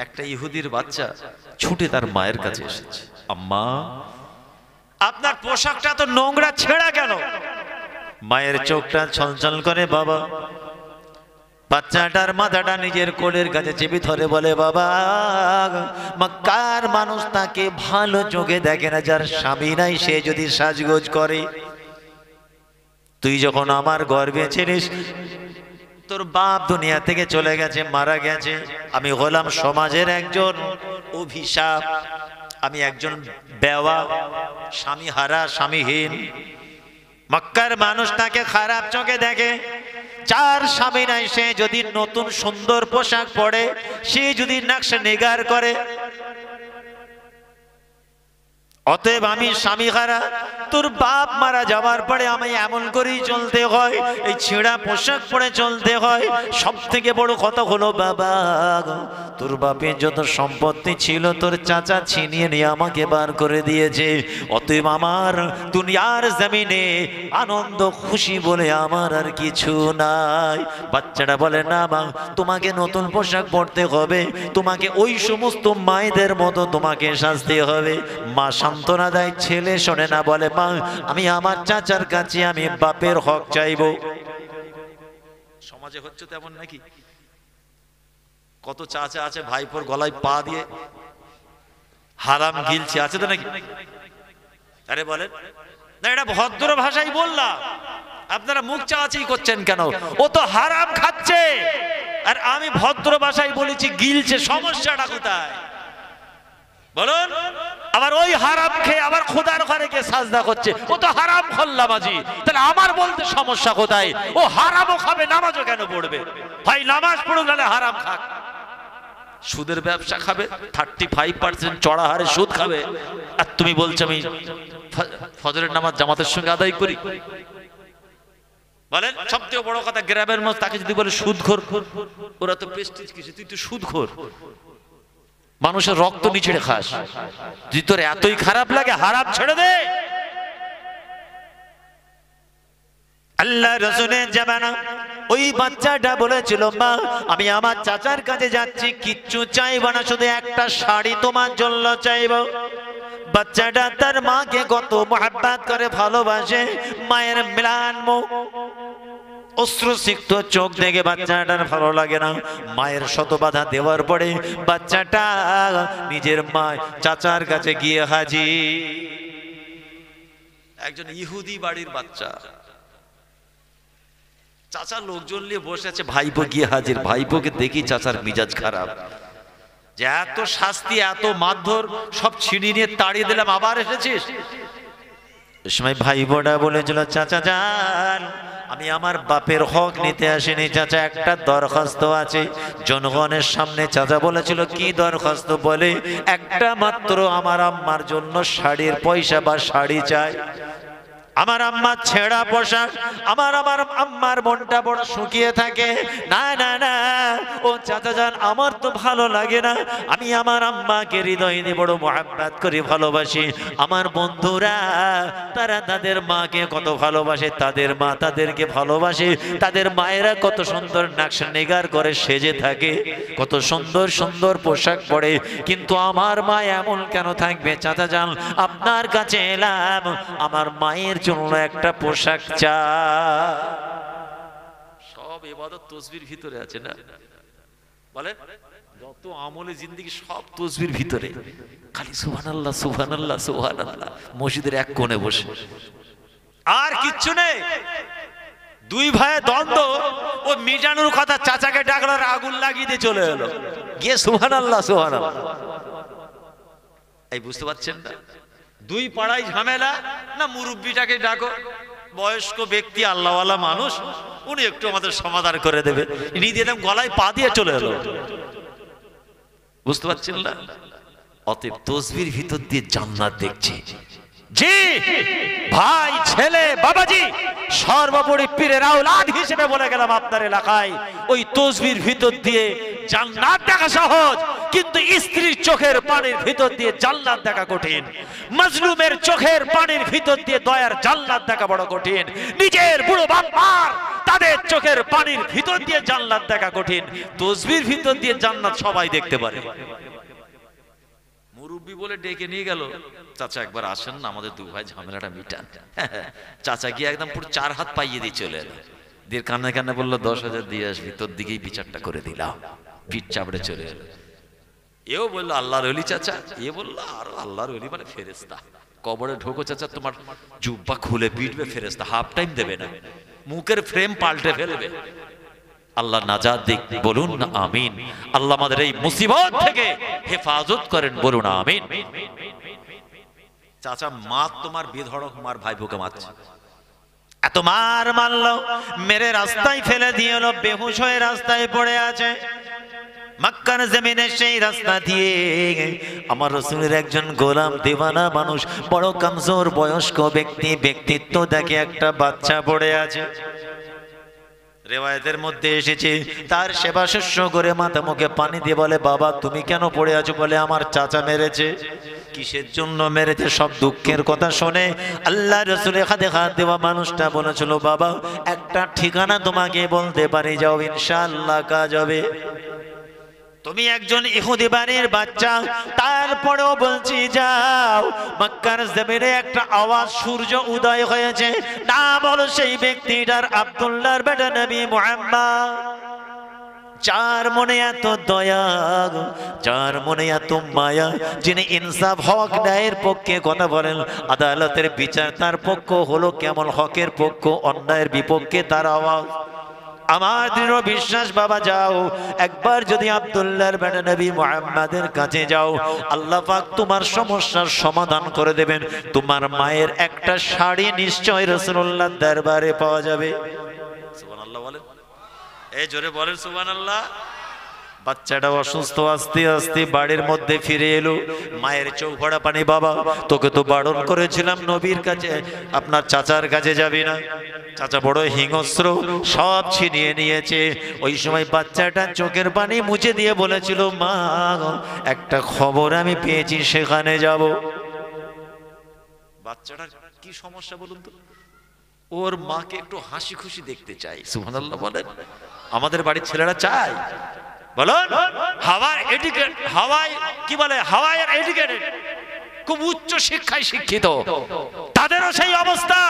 একটা ইহুদির বাচ্চা ছুটে তার মায়ের কাছে এসেছে, আম্মা আপনার পোশাকটা তো নোংরা, ছেঁড়া কেন? মায়ের চোখটা ছলছল করে, বাবা। বাচ্চাটার মাথাটা নিজের কোলের কাছে চেপে ধরে বলে, বাবা মক্কার মানুষ তাকে ভালো চোখে দেখে না, যার স্বামী নাই সে যদি সাজগোজ করে। তুই যখন আমার গর্ভে ছিলিস তোর বাপ দুনিয়া থেকে চলে গেছে, মারা গেছে। আমি হলাম সমাজের একজন অভিশাপ, আমি একজন বেওয়া, স্বামী হারা, স্বামীহীন। মক্কার মানুষ তাকে খারাপ চোখে দেখে, যার স্বামী নাই সে যদি নতুন সুন্দর পোশাক পরে, সে যদি নকশা নিগার করে। অতএব আমি স্বামী হারা, তোর বাপ মারা যাওয়ার পরে আমি এমন করেই চলতে হয়, এই ছেঁড়া পোশাক পরে চলতে হয়। সব থেকে বড় কথা হলো বাবা, তোর বাপের যত সম্পত্তি ছিল তোর চাচা ছিনিয়ে নিয়ে আমাকে বার করে দিয়েছে। অতএব আমার দুনিয়ার জমিনে আনন্দ খুশি বলে আমার আর কিছু নাই। বাচ্চাটা বলে, না মা, তোমাকে নতুন পোশাক পরতে হবে, তোমাকে ওই সমস্ত মায়েদের মতো তোমাকে সাজতে হবে। মা সান্ত্বনা দেয়, ছেলে শোনে না, বলে, মা আমি আমার চাচার কাছে আমি বাপের হক চাইবো। সমাজে হচ্ছে তেমন নাকি? কত চাচা আছে ভাইপোর গলায় পা দিয়ে হারাম গিলছে, আছে তো নাকি? আরে বলেন না, এটা ভদ্র ভাষায় বললাম, আপনারা মুখ চাচাই করছেন কেন? ও তো হারাম খাচ্ছে, আর আমি ভদ্র ভাষায় বলেছি গিলছে। সমস্যাটা কোথায় বলুন? আবার ওই হারাম খেয়ে আবার খোদার ঘরে গিয়ে সাজদা করছে, ও তো হারাম খল্লাবাজি। তাহলে আমার বলতে সমস্যা কোথায়? ও হারামও খাবে, নামাজও কেন পড়বে? ভাই নামাজ পড়ুক, নাহলে হারাম খাক। সুদের ব্যবসা খাবে, 35% চড়া হারে সুদ খাবে, আর তুমি বলছো আমি ফজরের নামাজ জামাতের সঙ্গে আদায় করি। বলেন সবচেয়ে বড় কথা, গ্রামের মানুষ তাকে যদি বলে সুদখোর, ওরা তো প্রেস্টিজ কিছু, তুই তো সুদখোর, মানুষের রক্ত নিচড়ে খাস। যদি তোর এতই খারাপ লাগে হারাম ছেড়ে দে। আল্লাহ রাসূলের জামানা ওই বাচ্চাটা বলেছিল, মা আমি আমার চাচার কাছে যাচ্ছি, কিচ্ছু চাইব না, শুধু একটা শাড়ি তোমার জন্য চাইব। বাচ্চাটা তার মাকে কত মহব্বত করে ভালোবাসে, মায়ের ম্লান মুখ, অশ্রুসিক্ত চোখ দেখে বাচ্চাটার ভালো লাগে না। মায়ের শত বাধা দেওয়ার পরে বাচ্চাটা নিজের মা চাচার কাছে গিয়ে হাজির। একজন ইহুদি বাড়ির বাচ্চা, চাচা লোকজন নিয়ে বসে আছে, ভাইপো গিয়ে হাজির। ভাইপোকে দেখি চাচার মিজাজ খারাপ, যে এত শাস্তি এত মারধর সব ছিনিয়ে নিয়ে তাড়িয়ে দিলাম, আবার এসেছিস। এ সময় ভাইপোটা বলেছিল, চাচা যান আমি আমার বাপের হক নিতে আসিনি চাচা, একটা দরখাস্ত আছে। জনগণের সামনে চাচা বলেছিল, কি দরখাস্ত? বলে, একটা মাত্র আমার আম্মার জন্য শাড়ির পয়সা বা শাড়ি চাই। আমার আম্মার ছেঁড়া পোশাক, আমার আম্মার মনটা বড় শুকিয়ে থাকে। না না না, ও চাচা যান আমার তো ভালো লাগে না, আমি আমার আম্মাকে হৃদয় দিয়ে বড় মহব্বত করে ভালোবাসি। আমার বন্ধুরা তারা তাদের মাকে কত ভালোবাসে, তাদের মা তাদেরকে ভালোবাসে, তাদের মায়েরা কত সুন্দর নকশা নিগার করে সেজে থাকে, কত সুন্দর সুন্দর পোশাক পরে, কিন্তু আমার মা এমন কেন থাকবে? চাচা যান আপনার কাছে এলাম, আমার মায়ের জন্য একটা পোশাক চা। সব ইবাদত তসবির ভিতরে আছে না? বলেন যত আমলে জিন্দেগি সব তসবির ভিতরে, খালি সুবহানাল্লাহ সুবহানাল্লাহ সুবহানাল্লাহ, মসজিদের এক কোণে বসে, আর কিচ্ছু নেই। দুই ভাইয়ের দ্বন্দ্ব, ও মিজানুর কথা চাচাকে ডাকলো, আগুন লাগিয়ে দিয়ে চলে এলো, গিয়ে সুবহানাল্লাহ সুবহানাল্লাহ। এই বুঝতে পারছেন না? দুই পাড়ায় ঝামেলা, না মুরব্বিটাকে ডাকো, বয়স্ক ব্যক্তি আল্লাহওয়ালা মানুষ, উনি একটু আমাদের সমাধান করে দেবে। নিজে গলায় পা দিয়ে চলে এলো, বুঝতে পারছেন না? অতএব তসবির ভিতর দিয়ে জান্নাত দেখছি। জি ভাই, ছেলে, বাবাজি, সর্বোপরি পীরের আওলাদ হিসেবে বলে গেলাম আপনার এলাকায় ওই তসবির ভিতর দিয়ে জান্নাত দেখা সহজ, কিন্তু স্ত্রীর চোখের পানির ভিতর দিয়ে জান্নাত দেখা কঠিন। মাজলুমের চোখের পানির ভিতর দিয়ে দয়ার জান্নাত দেখা বড় কঠিন। নিজের বুড়ো বাপ মার তাদের চোখের পানির ভিতর দিয়ে জান্নাত দেখা কঠিন, তসবির ভিতর দিয়ে জান্নাত সবাই দেখতে পারে। মুরব্বি বলে ডেকে নিয়ে গেল, চাচা একবার আসেন না, আমাদের দু ভাই ঝামেলাটা মিটান। চাচা গিয়ে একদম পুরো 4 হাত পাইয়ে দিয়ে চলে এলো, দিয়ে কান্না কান্না বললো 10,000 দিয়ে আসবি, তোর দিকেই বিচারটা করে দিলাম। পিঠ চাপড়ে চলে এলো। এও বললো আল্লাহর ওলি চাচা, এ বললো আরো আল্লাহর ওলি মানে ফেরেশতা। কবরে ঢোকো চাচা, তোমার জুব্বা খুলে পিটবে ফেরেশতা, হাফ টাইম দেবে না, মুখের ফ্রেম পাল্টে ফেলবে। আল্লাহ নাজাত দিক, বলুন না আমিন। আল্লাহ আমাদের এই মুসিবত থেকে হেফাজত করেন, বলুন আমিন। চাচা মা তোমার বেধড়ক মার ভাইপোকে মারছে, এত মার মারলো, মেরে রাস্তায় ফেলে দিয়ে হলো, বেহুশ হয়ে রাস্তায় পড়ে আছে। মক্কার জমিনে সেই রাস্তা দিয়ে আমার রাসূলের একজন গোলাম দিওয়ানা মানুষ, বড় কমজোর বয়স্ক ব্যক্তি, ব্যক্তিত্ব দেখে একটা বাচ্চা পড়ে আছে। রিওয়ায়াতের মধ্যে এসেছে তার সেবা শুশ্রূষ করে মাথা মুখে পানি দিয়ে বলে, বাবা তুমি কেন পড়ে আছো? বলে আমার চাচা মেরেছে। কিসের জন্য মেরেছে? সব দুঃখের কথা শুনে আল্লাহ রাসূলের হাতে হাত দেওয়া মানুষটা বলেছিল, বাবা একটা ঠিকানা তোমাকে বলতে পারি, যাও ইনশাআল্লাহ কাজ হবে। তুমি একজন ইহুদি বাড়ির বাচ্চা, তারপরেও বলছি যাও। মক্কার জমিনে একটা আওয়াজ, সূর্য উদয় হয়েছে, নাম হলো সেই ব্যক্তিটার আব্দুল্লাহর বেটা নবী মুহাম্মদ। যার মনে এত দয়া, যার মনে এত মায়া, যিনি ইনসাফ হক ন্যায়ের পক্ষে কথা বলেন, আদালতের বিচার তার পক্ষ হলো, কেমন হকের পক্ষ, অন্যায়ের বিপক্ষে তার আওয়াজ। আমার দৃঢ় বিশ্বাস বাবা, যাও একবার যদি আব্দুল্লাহর বেটা নবী মুহাম্মাদের কাছে যাও, আল্লাহ পাক তোমার সমস্যার সমাধান করে দেবেন। তোমার মায়ের একটা শাড়ি নিশ্চয় রাসূলুল্লাহর দরবারে পাওয়া যাবে। সুবহানাল্লাহ বলেন, এই জোরে বলেন সুবহানাল্লাহ। বাচ্চাটা অসুস্থ, আস্তে আস্তে বাড়ির মধ্যে ফিরে এলো। মায়ের চোখ ভরা পানি, বাবা তোকে তো বারণ করেছিলাম নবীর কাছে, আপনার চাচার কাছে যাবি না। চাচা বড় হিংস্র, সব ছিনিয়ে নিয়েছে। ওই সময় বাচ্চাটা চোখের পানি মুছে দিয়ে বলেছিল, মা একটা খবর আমি পেয়েছি, সেখানে যাব। বাচ্চাটার কি সমস্যা বলুন তো? ওর মাকে একটু হাসি খুশি দেখতে চাই। সুবহানাল্লাহ বলেন। আমাদের বাড়ির ছেলেরা চায়, বলুন হাওয়ার এডুকেটেড, হাওয়ায় কি বলে, হাওয়ার এডুকেটেড, খুব উচ্চ শিক্ষায় শিক্ষিত, তাদেরও সেই অবস্থা।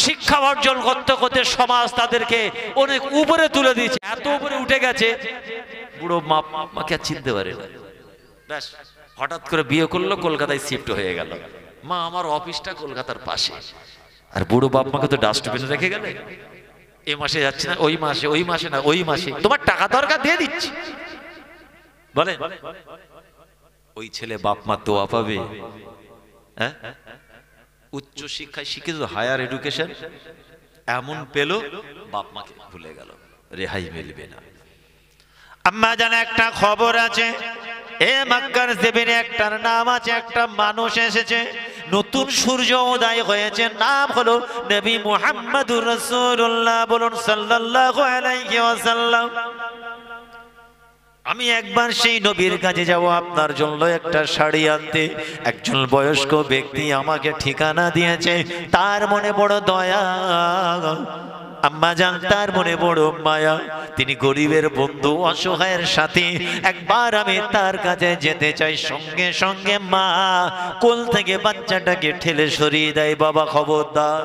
শিক্ষা অর্জন করতে করতে সমাজ তাদেরকে অনেক উপরে তুলে দিয়েছে, এত উপরে উঠে গেছে বুড়ো মাকে চিনতে পারে না। ব্যাস হঠাৎ করে বিয়ে করলো, কলকাতায় শিফট হয়ে গেল। মা আমার অফিসটা কলকাতার পাশে, আর বুড়ো বাপ মাকে তো ডাস্টবিনে রেখে গেলে, এই মাসে যাচ্ছে না, ওই মাসে, ওই মাসে না, ওই মাসে তোমার টাকা দরকার দিয়ে দিচ্ছি। বলেন ওই ছেলে বাপ মা দোয়া পাবে? হ্যাঁ, উচ্চ শিক্ষায় শিক্ষিত, হায়ার এডুকেশন এমন পেল, বাপ মাকে ভুলে গেল, রেহাই মিলবে না। আম্মা জানে একটা খবর আছে, এ মক্কার জমিনে একটার নাম আছে, একটা মানুষ এসেছে, নতুন সূর্য উদয় হয়েছে, নাম হলো নবী মুহাম্মদুর রাসূলুল্লাহ, বলুন সাল্লাল্লাহু আলাইহি ওয়াসাল্লাম। আমি একবার সেই নবীর কাছে যাব আপনার জন্য একটা শাড়ি আনতে। একজন বয়স্ক ব্যক্তি আমাকে ঠিকানা দিয়েছে, তার মনে বড় দয়া, আম্মা জান তার মনে বড় মায়া, তিনি গরিবের বন্ধু, অসহায়ের সাথী। একবার আমি তার কাছে যেতে চাই। সঙ্গে সঙ্গে মা কোল থেকে বাচ্চাটাকে ঠেলে সরিয়ে দেয়, বাবা খবরদার।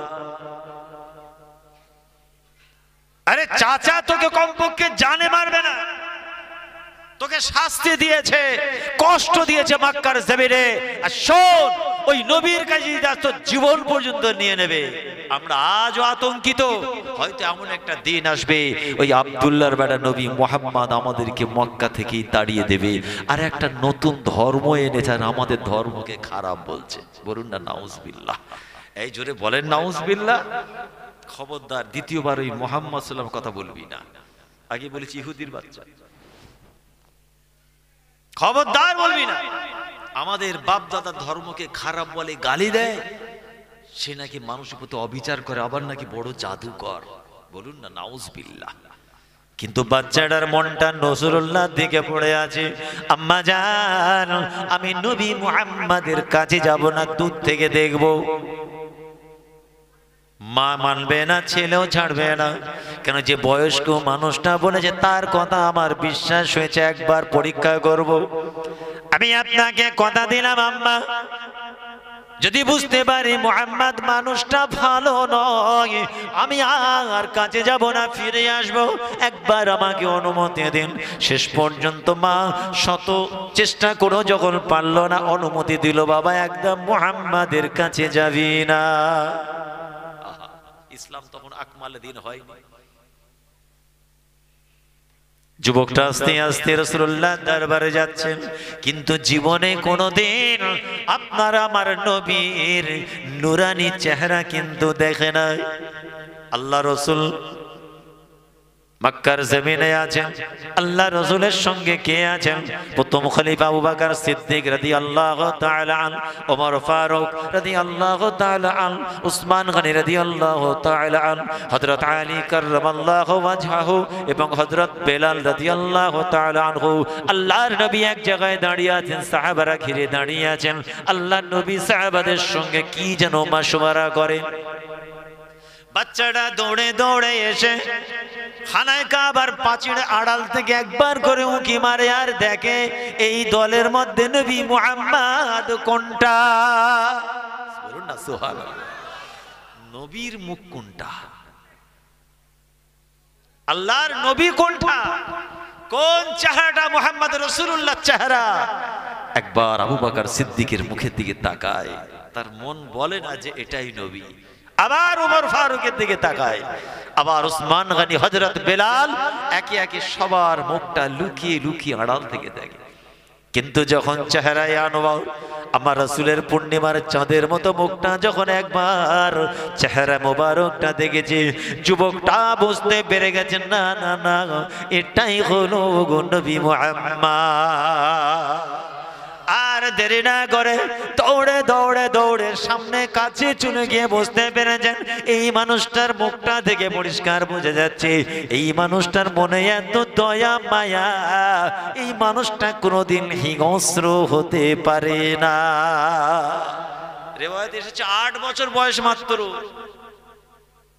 আরে চাচা তোকে কমপক্ষে জানে মারবে না, তোকে শাস্তি দিয়েছে, কষ্ট দিয়েছে মক্কার জমিনে, আর শোন ওই নবীর কাছে তো জীবন পর্যন্ত নিয়ে নেবে। আমরা আজও আতঙ্কিত, হয়তো এমন একটা দিন আসবে ওই আব্দুল্লাহর বেটা নবী মুহাম্মদ আমাদেরকে মক্কা থেকেই তাড়িয়ে দেবে, আর একটা নতুন ধর্ম এনে যান আমাদের ধর্মকে খারাপ বলছে। বলুন না নাউজুবিল্লাহ, এই জোরে বলেন নাউজুবিল্লাহ। খবরদার দ্বিতীয়বার ওই মুহাম্মদ সাল্লাল্লাহু কথা বলবি না। আগে বলেছি ইহুদির বাচ্চা, খবরদার বলবি না। আমাদের বাপ দাদার ধর্মকে খারাপ বলে, গালি দেয়, সে নাকি মানুষের প্রতি অবিচার করে, আবার নাকি বড় জাদুকর। বলুন না নাউজুবিল্লাহ। কিন্তু বাচ্চাটার মনটা নজরুল্লাহর দিকে পড়ে আছে। আম্মা জান আমি নবী মুহাম্মাদের কাছে যাব না, দূর থেকে দেখব। মা মানবে না, ছেলেও ছাড়বে না। কেন? যে বয়স্ক মানুষটা বলেছে তার কথা আমার বিশ্বাস হয়েছে, একবার পরীক্ষা করব। আমি আপনাকে কথা দিলাম আম্মা, যদি বুঝতে পারি মুহাম্মদ মানুষটা ভালো নয়, আমি আর কাছে যাব না, ফিরে আসব, একবার আমাকে অনুমতি দিন। শেষ পর্যন্ত মা শত চেষ্টা করে যখন পারল না, অনুমতি দিল, বাবা একদম মুহাম্মাদের কাছে যাবি না। ইসলাম তখন আকমালে দিন হয়নি। যুবকটা আস্তে আস্তে রাসূলুল্লাহ দরবারে যাচ্ছেন, কিন্তু জীবনে কোনোদিন আপনার আমার নবীর নুরানি চেহারা কিন্তু দেখে নাই। আল্লাহ রসুল মক্কার জমিনে আছেন, আল্লাহ রসুলের সঙ্গে কে আছেন? প্রথম খলিফা আবু বকর সিদ্দিক রাদিয়াল্লাহু তাআলা আনহু, ওমর ফারুক রাদিয়াল্লাহু তাআলা আনহু, উসমান গনি রাদিয়াল্লাহু তাআলা আনহু, হযরত আলী কাররামাল্লাহু ওয়াজহাহু এবং হযরত বেলাল রাদিয়াল্লাহু তাআলা আনহু। আল্লাহর নবী এক জায়গায় দাঁড়িয়ে আছেন, সাহাবারা ঘিরে দাঁড়িয়ে আছেন। আল্লাহর নবী সাহাবাদের সঙ্গে কি যেন মাশওয়ারা করেন। বাচ্চাটা দৌড়ে দৌড়ে এসে খানায় কাবার পাঁচির আড়াল থেকে একবার করে উঁকি মারে আর দেখে এই দলের মধ্যে নবী মুহাম্মদ কোনটা? বলুন না সুবহানাল্লাহ। নবীর মুখ কোনটা? আল্লাহর নবী কোনটা? কোন চেহারাটা মুহাম্মদ রাসূলুল্লাহ চেহারা? একবার আবু বকর সিদ্দিকের মুখের দিকে তাকায়, তার মন বলে না যে এটাই নবী। আবার ওমর ফারুকের দিকে তাকায়, আবার উসমান গনি, হযরত বেলাল, একে একে সবার মুখটা লুকিয়ে লুকিয়ে আড়াল থেকে দেখে। কিন্তু যখন চেহারায় আনোয়ার আমার রাসূলের পূর্ণিমার চাঁদের মতো মুখটা যখন একবার চেহারা মোবারকটা দেখেছে, যুবকটা বুঝতে পেরে গেছেন না না না, এটাই হলো নবী মুহাম্মদ। আর দেরি না করে দৌড়ে দৌড়ে দৌড়ে সামনে কাছে চলে গিয়ে বুঝতে পেরেছেন এই মানুষটার মুখটা থেকে পরিষ্কার বোঝা যাচ্ছে এই মানুষটার মনে এত দয়া মায়া, এই মানুষটা কোনোদিন হিংস্র হতে পারে না। রিওয়ায়াতে এসেছে 8 বছর বয়স মাত্র,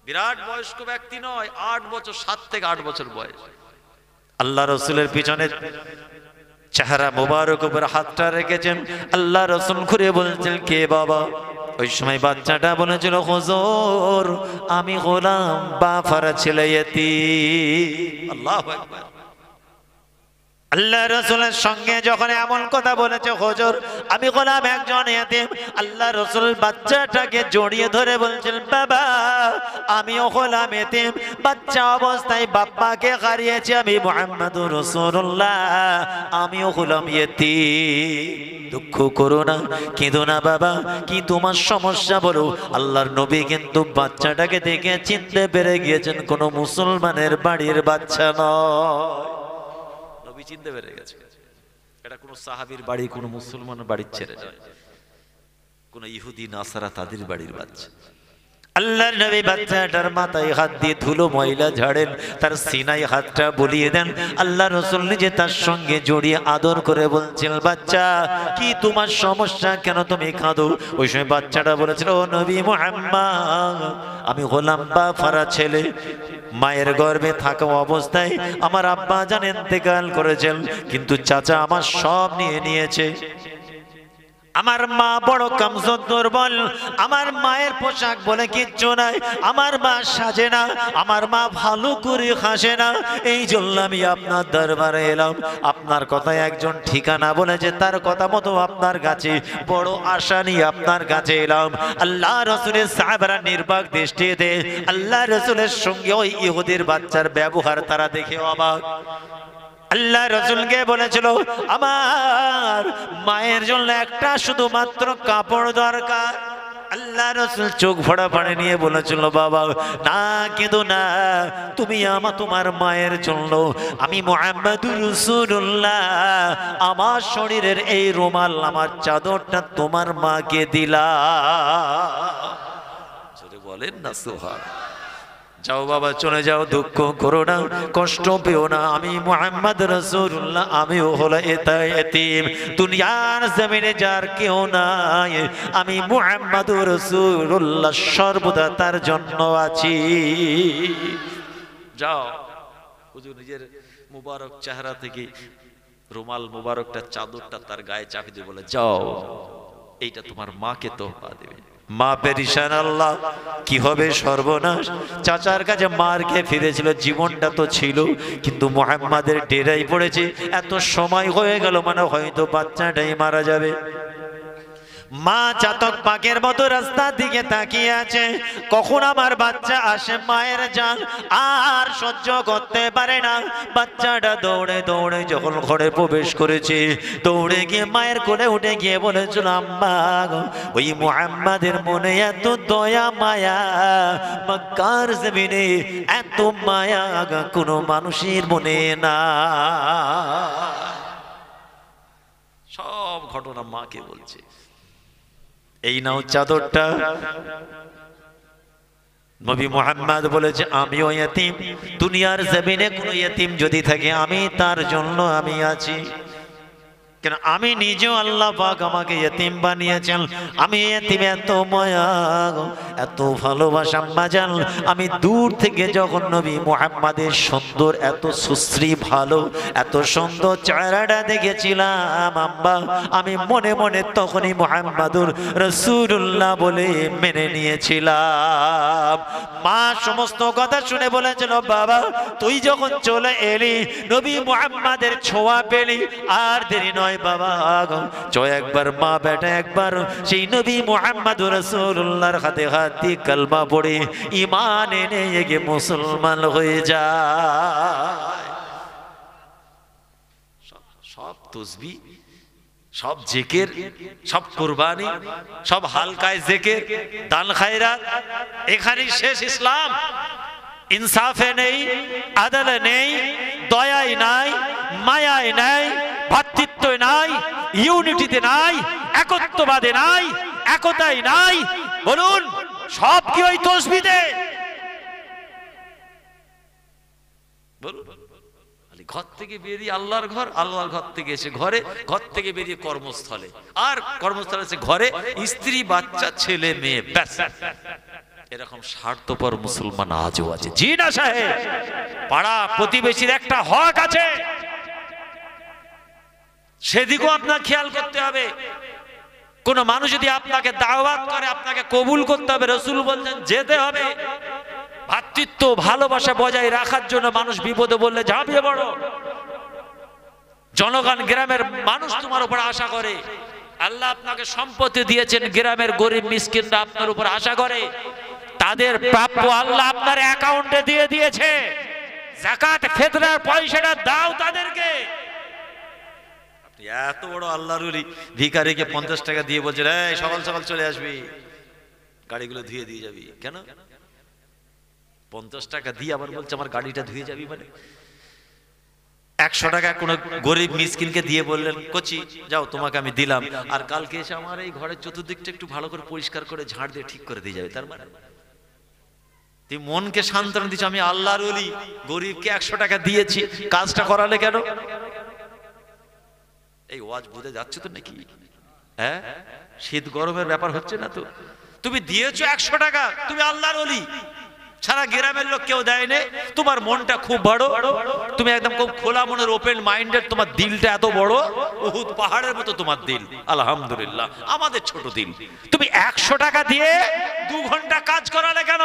বিরাট বয়স্ক ব্যক্তি নয়, 8 বছর, 7 থেকে 8 বছর বয়স। আল্লাহ রাসূলের পিছনে চেহারা মোবারক উপর হাতটা রেখেছেন। আল্লাহ রাসূল ঘুরে বলছেন, কে বাবা? ওই সময় বাচ্চাটা বলেছিল, হুজুর আমি গোলাম, বাফারা ছেলে ইতিম। আল্লাহু আকবার। আল্লাহ রাসূলের সঙ্গে যখন এমন কথা বলেছে, হুজুর আমি গোলাম, একজন ইতিম, আল্লাহ রাসূল বাচ্চাটাকে জড়িয়ে ধরে বলছেন, বাবা আমিও গোলাম ইতিম, বাচ্চা অবস্থায় বাপ্পাকে হারিয়েছি, আমি মুহাম্মদুর রাসূলুল্লাহ, আমিও গোলাম ইতিম। দুঃখ করো না, কেঁদো না বাবা, কি তোমার সমস্যা বলো? আল্লাহর নবী কিন্তু বাচ্চাটাকে দেখে চিনতে পেরে গিয়েছেন কোনো মুসলমানের বাড়ির বাচ্চা নয়। চিনতে পেরে গেছে এটা কোন সাহাবীর বাড়ি, কোন মুসলমানের বাড়ির ছেলে নয়, কোন ইহুদি নাসারা তাদের বাড়ির বাচ্চা। আল্লাহর নবী বাচ্চাটার মাথায় হাত দিয়ে ধুলো ময়লা ঝাড়েন, তার সিনায় হাতটা বুলিয়ে দেন। আল্লাহ রাসূল নিজে তার সঙ্গে জড়িয়ে আদর করে বলছেন, বাচ্চা কি তোমার সমস্যা, কেন তুমি কাঁদো? ওই সময় বাচ্চাটা বলেছিল, ও নবী মুহাম্মদ আমি গোলাম বাফারা ছেলে, মায়ের গর্ভে থাকা অবস্থায় আমার আব্বা জান ইন্তেকাল করেছেন, কিন্তু চাচা আমার সব নিয়ে নিয়েছে। আমার মা বড় কমজোর দুর্বল, আমার মায়ের পোশাক বলে কিচ্ছু নাই, আমার মা সাজে না, আমার মা ভালো করে হাসে না, এই জন্য আমি আপনার দরবারে এলাম। আপনার কথায় একজন ঠিকানা বলেছে, তার কথা মতো আপনার কাছে বড় আশা নিয়ে আপনার কাছে এলাম। আল্লাহ রাসূলের সাহাবারা নির্বাক দৃষ্টিতে আল্লাহ রাসূলের সঙ্গে ওই ইহুদির বাচ্চার ব্যবহার তারা দেখে অবাক। আল্লাহ রাসূলকে বলেছিল, আমার মায়ের জন্য একটা শুধুমাত্র কাপড় দরকার। আল্লাহ রাসূল চোখ ভরা পানি নিয়ে বলেছিল, বাবা না কেঁদো না, তুমি তোমার মায়ের জন্য আমি মুহাম্মদুর রাসূলুল্লাহ আমার শরীরের এই রুমাল, আমার চাদরটা তোমার মাকে দিলাম। জোরে বলেন না সুবহানাল্লাহ। যাও বাবা চলে যাও, দুঃখ করো না, কষ্ট পেও না, আমি মুহাম্মদ রাসূলুল্লাহ আমিও হলো এতিম, দুনিয়ার জমিনে যার কেউ নাই, আমি মুহাম্মদ রাসূলুল্লাহ সর্বদা তার জন্য আছি। যাও। হুজুর নিজের মুবারক চেহারা থেকে রুমাল মুবারকটা চাদরটা তার গায়ে চাপি দিয়ে বলে, যাও এইটা তোমার মাকে তোহফা দেবে। মা পেরিশান, আল্লাহ কি হবে সর্বনাশ। চাচার কাছে মার খেয়ে ফিরেছিল, জীবনটা তো ছিল, কিন্তু মুহাম্মাদের ডেরাই পড়েছে, এত সময় হয়ে গেল, মানে হয়তো বাচ্চাটাই মারা যাবে। মা চাতক পাকের মতো রাস্তার দিকে তাকিয়ে আছে, কখন আমার বাচ্চা আসে। মায়ের জান আর সহ্য করতে পারে না, বাচ্চাটা দৌড়ে দৌড়ে যখন ঘরে প্রবেশ করেছে, দৌড়ে গিয়ে মায়ের কোলে উঠে গিয়ে বলেছিল, আম্মা ওই মুহাম্মাদের মনে এত দয়া মায়া, মক্কার জমিনে এত মায়া কোনো মানুষের মনে না। সব ঘটনা মাকে বলছে। এই নাও চাদরটা। নবী মুহাম্মদ বলেছে, আমিও ইতিম, দুনিয়ার জমিনে কোনো ইতিম যদি থাকে আমি তার জন্য আমি আছি। কেন আমি নিজেও আল্লাহ পাক আমাকে ইতিম বানিয়েছেন, আমি ইতিম এত মায়া এত ভালোবাসা। আম্মা জান, আমি দূর থেকে যখন নবী মুহাম্মদের সুন্দর এত সুশ্রী ভালো এত সুন্দর চেহারাটা দেখেছিলাম আম্মা, আমি মনে মনে তখনই মুহাম্মাদুর রাসূলুল্লাহ বলে মেনে নিয়েছিলাম। মা সমস্ত কথা শুনে বলেছিল, বাবা তুই যখন চলে এলি, নবী মুহাম্মদের ছোঁয়া পেলি, আর দেরি নয় বাবা, চয় একবার মা বেটা একবার সেই নবী মুহাম্মদুর রাসূলুল্লাহর হাতে হাত দিয়ে কালমা পড়ে ঈমান এনে এগে মুসলমান হয়ে যায়। সব তসবিহ, সব জিকির, সব কুরবানি, সব হালকায় জিকির, দান খায়রাত, এখানেই শেষ ইসলাম। ইনসাফে নেই, আদলে নেই, দয়াই নাই, মায়াই নাই, ভাতৃত্ব নাই, ইউনিটিতে নাই, একত্ববাদে নাই, একতাই নাই। বলুন সব কি ওই তসবিতে? বলুন ঘর থেকে বেরিয়ে আল্লাহর ঘর, আল্লাহর ঘর থেকে এসে ঘরে, ঘর থেকে বেরিয়ে কর্মস্থলে, আর কর্মস্থলে এসে ঘরে স্ত্রী বাচ্চা ছেলে মেয়ে, ব্যাস। এরকম স্বার্থপর মুসলমান আজও আছে। জি না সাহেব, পাড়া প্রতিবেশীর একটা হক আছে, সেদিকেও আপনার খেয়াল করতে হবে। কোন মানুষ যদি আপনাকে দাওয়াত করে, আপনাকে কবুল করতে হবে। রাসূল বলেন যেতে হবে। ভ্রাতৃত্ব ভালোবাসা বজায় রাখার জন্য মানুষ বিপদে বললে ঝাঁপিয়ে পড়ো। জনগণ গ্রামের মানুষ তোমার উপর আশা করে, আল্লাহ আপনাকে সম্পত্তি দিয়েছেন, গ্রামের গরিব মিসকিনরা আপনার উপর আশা করে, তাদের প্রাপ্য আল্লাহ আপনার অ্যাকাউন্টে দিয়ে দিয়েছে। যাকাত ফিতরার পয়সাটা দাও তাদেরকে। এত বড় আল্লাহর ওলি ভিখারিকে 50 টাকা দিয়ে বলছে, এই সকাল সকাল চলে আসবি, গাড়িগুলো ধুয়ে দিয়ে যাবি। কেন 50 টাকা দিয়ে আবার বলছে আমার গাড়িটা ধুয়ে যাবি? মানে 100 টাকা কোনো গরিব মিসকিনকে দিয়ে বললেন, কচি যাও তোমাকে আমি দিলাম, আর কালকে এসে আমার এই ঘরের চতুর্দিকটা একটু ভালো করে পরিষ্কার করে ঝাড় দিয়ে ঠিক করে দিয়ে যাবে। তার মানে তুই মনকে সান্ত্বনা দিচ্ছ, আমি আল্লাহর ওলি, গরিবকে 100 টাকা দিয়েছি, কাজটা করালে কেন? এই ওয়াজ বুঝে যাচ্ছে তো নাকি? হ্যাঁ, শীত গরমের ব্যাপার হচ্ছে না তো? তুমি দিয়েছো 100 টাকা, তুমি আল্লাহর ওলি, সারা গ্রামের লোক কেউ দেয়নি, তোমার মনটা খুব বড়, তুমি একদম খুব খোলা মনের, ওপেন মাইন্ডেড, তোমার দিলটা এত বড়, উহুদ পাহাড়ের মতো তোমার দিল। আলহামদুলিল্লাহ, আমাদের ছোট দিল। তুমি 100 টাকা দিয়ে 2 ঘন্টা কাজ করালে কেন?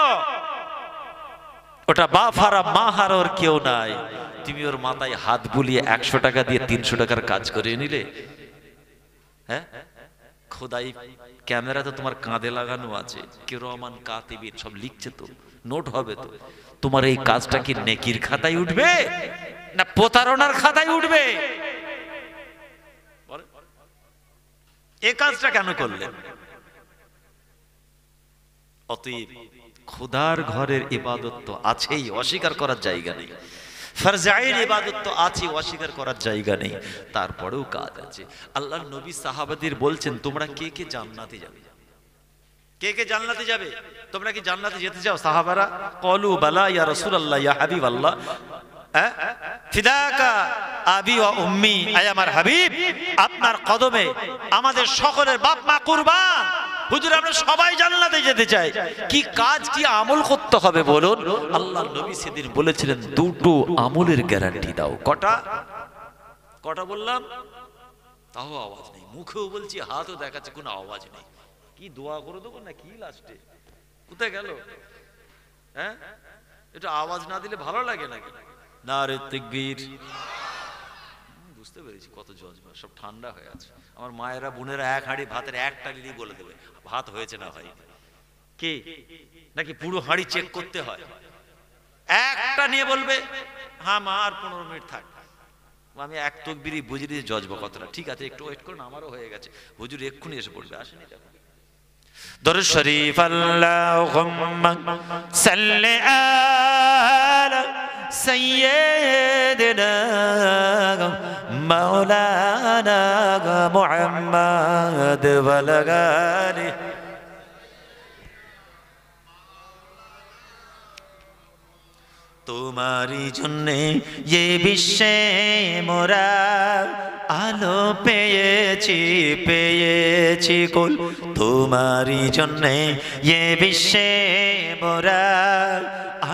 ওটা বাফারা মাহারর কেউ নাই, তুমি ওর মাথায় হাত বুলিয়ে 100 টাকা দিয়ে 300 টাকার কাজ করে নিলে। হ্যাঁ, খোদাই ক্যামেরা তো তোমার কাঁধে লাগানো আছে, কিরামান কাতিবিন সব লিখছে, তো নোট হবে তো। তোমার এই কাজটা কি নেকির খাতায় উঠবে না প্রতারণার খাতায় উঠবে? এই কাজটা কেন করলেন? অতএব খোদার ঘরের ইবাদত তো আছেই, অস্বীকার করার জায়গা নেই। ফরজ আইন ইবাদত তো আছে, অস্বীকার করার জায়গা নেই। তারপরেও কাজ আছে। আল্লাহর নবী সাহাবাদের বলছেন, তোমরা কে কে জান্নাতে যাবে? কে কে জান্নাতে যাবে? তোমরা কি জান্নাতে যেতে চাও? সাহাবারা ক্বালু বালা ইয়া রাসূলুল্লাহ ইয়া হাবিবাল্লাহ, ফিদাকা আবি ওয়া উম্মি, আয় আমার হাবিব, আপনার কদমে আমাদের সকলের বাপ মা কুরবান। হুজুর আমরা সবাই জান্নাতে যেতে চাই, কি কাজ কি আমল করতে হবে বলুন? আল্লাহর নবী সেদিন বলেছিলেন দুটো আমলের গ্যারান্টি দাও। কটা কটা বললাম? তাও আওয়াজ নেই, মুখেও বলছি, হাতও দেখাচ্ছে, কোনো আওয়াজ নেই। কি দোয়া করে দেবো না কি লাস্টে? কোথায় গেল? হ্যাঁ, এটা আওয়াজ না দিলে ভালো লাগে নাকি? নারে তাকবীর। বুঝতে পেরেছি কত জজবা, সব ঠান্ডা হয়ে আছে। আমার মায়েরা বোনেরা এক হাঁড়ি ভাতের একটা লিলি বলে দেবে ভাত হয়েছে না হয় কি, নাকি পুরো হাঁড়ি চেক করতে হয়? একটা নিয়ে বলবে হ্যাঁ মা আর 15 মিনিট থাক। আমি এক তকবিরই বুঝিয়ে দিয়ে জজবা কতটা। ঠিক আছে একটু ওয়েট করুন, আমারও হয়ে গেছে। হুজুর এক্ষুনি এসে পড়বে, আসেনি দেখো। দরুদ শরীফ আল্লাহুম্মা সাল্লি আলা সাইয়্যিদিনা মাওলানা মুহাম্মদ ওয়া আলি। তোমারই জন্যে এ বিশ্বে মোরা আলো পেয়েছি, পেয়েছি কুল। তোমারই জন্যে এ বিশ্বে মোরা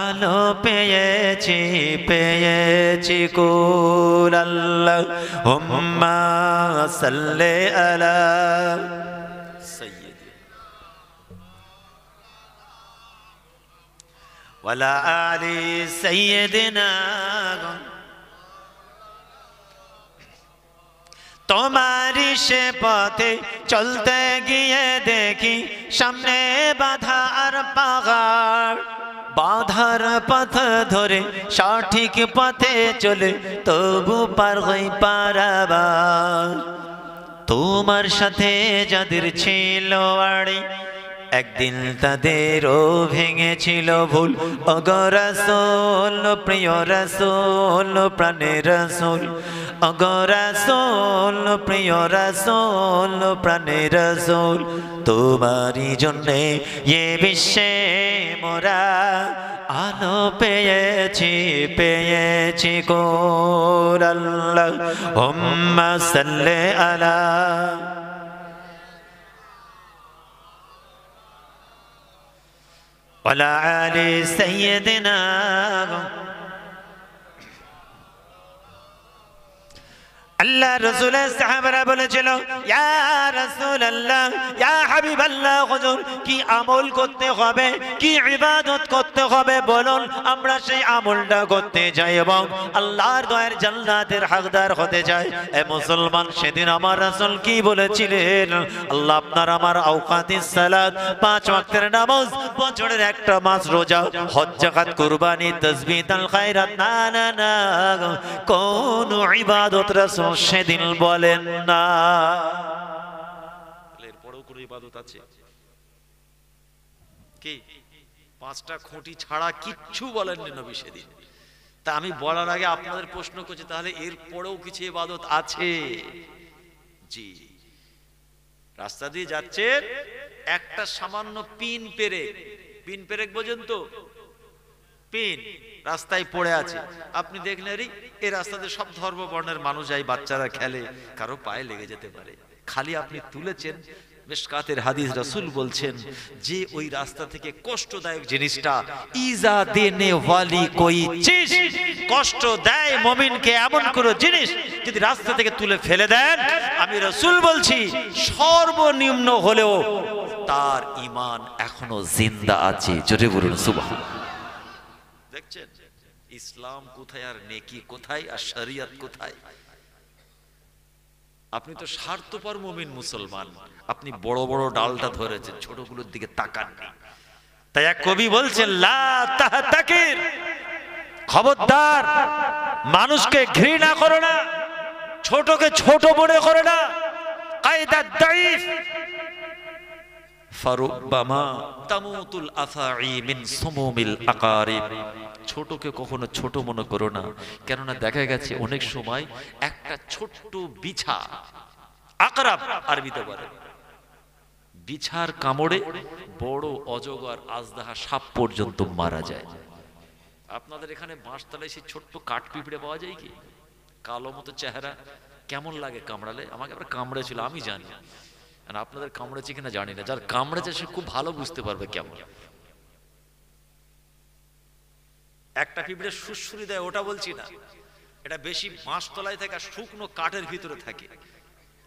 আলো পেয়েছি, পেয়েছি কুল। আল্লাহুম্মা সাল্লি আলা ওয়ালা আলি সাইয়্যিদিনা। তোমারই সে পথে চলতে গিয়ে দেখি সামনে বাধা আর পাহাড়, বাধার পথ ধরে সঠিক পথে চলে তবু পার হই পারাবার। তোমার সাথে যাদের ছিল আড়ি একদিন তাদেরও ভেঙেছিল ভুল। ওগো রাসূল প্রিয় রাসূল প্রাণের রাসূল, ওগো রাসূল প্রিয় রাসূল প্রাণের রাসূল। তোমারই জন্যে এ বিশ্বে মোরা আলো পেয়েছি, পেয়েছি গো। আল্লাহুম্মা সাল্লি আলা ওয়ালা আলি সাইয়্যিদিনা। আল্লাহ রাসূলের সাহাবারা বলেছিল ইয়া রাসূলুল্লাহ ইয়া হাবিবাল্লাহ, হুজুর কি আমল করতে হবে, কি ইবাদত করতে হবে বলুন, আমরা সেই আমলটা করতে যাই এবং আল্লাহর দয়ার জান্নাতের হকদার হতে চাই। এ মুসলমান, সেদিন আমার রাসূল কি বলেছিলেন? আল্লাহ আপনার আমার আওকাতিস সালাত, 5 ওয়াক্তের নামাজ, বছরের একটা মাস রোজা, হজ যাকাত কুরবানি তাসবিহ আল খায়রাত, না না না কোন ইবাদত রাসূল সেদিন বলেন না। এরপরেও কোনো ইবাদত আছে কি? 5টা খুঁটি ছাড়া কিচ্ছু বলেননি নবী সেদিন। তা আমি বলার আগে আপনাদের প্রশ্ন করছি, তাহলে এরপরেও কিছু ইবাদত আছে? জি, রাস্তা দিয়ে যাচ্ছেন, একটা সামান্য পিন পেরেক বোঝেন তো, পিন রাস্তায় পড়ে আছে, আপনি দেখলেন এই রাস্তাতে সব ধর্ম বর্ণের মানুষ যায়, বাচ্চারা খেলে, কারো পায়ে লেগে যেতে পারে, খালি আপনি তুলেছেন। মিশকাতের হাদিস, রাসূল বলছেন যে ওই রাস্তা থেকে কষ্টদায়ক জিনিসটা, ইজা দেনে ওয়ালি কোই চিজ, কষ্ট দেয় মুমিনকে এমন কোনো জিনিস যদি রাস্তা থেকে তুলে ফেলে দেন, আমি রাসূল বলছি সর্বনিম্ন হলেও তার ঈমান এখনো জিন্দা আছে। জোরে বলুন সুবহানাল্লাহ। দেখছেন ইসলাম কোথায় আর নেকি কোথায় আর শরীয়ত কোথায়? আপনি তো স্বার্থপর মুমিন মুসলমান, আপনি বড় বড় ডালটা ধরেছেন, ছোটগুলোর দিকে তাকাননি। তাই এক কবি বলছেন লা তাহতাকির, খবরদার মানুষকে ঘৃণা করো না, ছোটকে ছোট মনে করো না। কায়দা দাইফ ফারুব্বামা তামুতুল আফাঈ মিন সুমুমিল আকারিব, ছোটকে কখনো ছোট মনে করো না, কেননা দেখা গেছে অনেক সময় একটা ছোট্ট বিছা, আকরাব আরবিতে বলে, বিছার কামড়ে বড় অজগর আজদাহা সাপ পর্যন্ত মারা যায়। আপনাদের এখানে বাঁশতলায় সেই ছোট্ট কাঠ পিঁপড়ে পাওয়া যায় কি? কালো মতো চেহারা, কেমন লাগে কামড়ালে? আমাকে আবার কামড়েছিল, আমি জানি, আর আপনাদের কামড়েছে কিনা জানি না। যার কামড়েছে সে খুব ভালো বুঝতে পারবে কেমন। একটা পিঁপড়ে সুরসুরি দেয়, ওটা বলছি না, এটা বেশি বাঁশতলায় থাকে, শুকনো কাঠের ভিতরে থাকে।